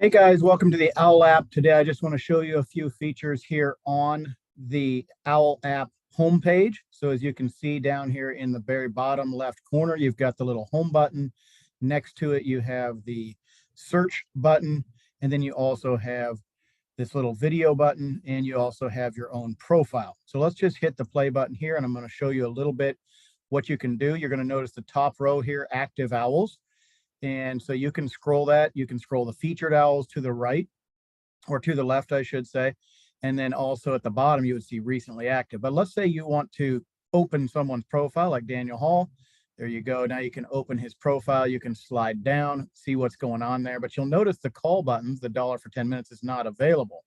Hey guys, welcome to the Owwll app. Today I just want to show you a few features here on the Owwll app homepage. So as you can see down here in the very bottom left corner, you've got the little home button. Next to it, you have the search button, and then you also have this little video button, and you also have your own profile. So let's just hit the play button here, and I'm going to show you a little bit what you can do. You're going to notice the top row here, active owls. And so you can scroll that. You can scroll the featured owls to the right, or to the left, I should say. And then also at the bottom, you would see recently active. But let's say you want to open someone's profile like Daniel Hall. There you go. Now you can open his profile. You can slide down, see what's going on there. But you'll notice the call buttons, the $1 for 10 minutes is not available.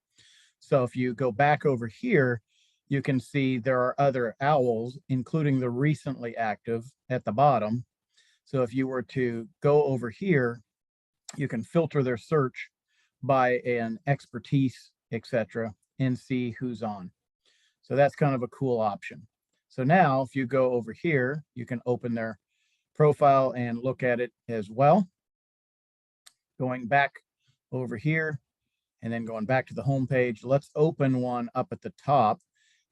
So if you go back over here, you can see there are other owls, including the recently active at the bottom. So if you were to go over here, you can filter their search by an expertise, etc., and see who's on. So that's kind of a cool option. So now if you go over here, you can open their profile and look at it as well. Going back over here and then going back to the home page, let's open one up at the top.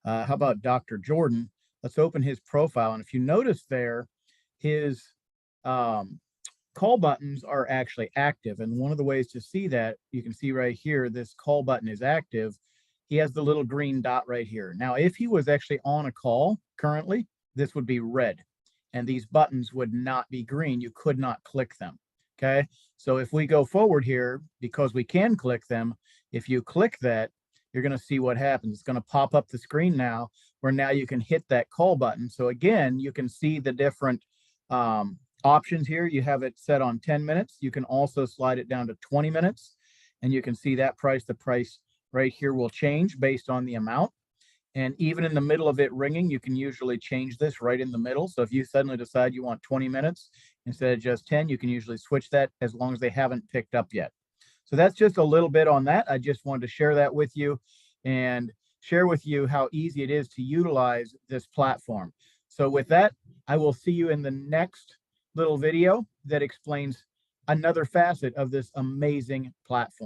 How about Dr. Jordan? Let's open his profile. And if you notice there, his call buttons are actually active. And one of the ways to see that, you can see right here, this call button is active. He has the little green dot right here. Now, if he was actually on a call currently, this would be red, and these buttons would not be green. You could not click them. Okay. So if we go forward here, because we can click them, if you click that, you're going to see what happens. It's going to pop up the screen now, where now you can hit that call button. So again, you can see the different options here. You have it set on 10 minutes. You can also slide it down to 20 minutes, and you can see that price. The price right here will change based on the amount. And even in the middle of it ringing, you can usually change this right in the middle. So if you suddenly decide you want 20 minutes instead of just 10, you can usually switch that as long as they haven't picked up yet. So that's just a little bit on that. I just wanted to share that with you and share with you how easy it is to utilize this platform. So with that, I will see you in the next little video that explains another facet of this amazing platform.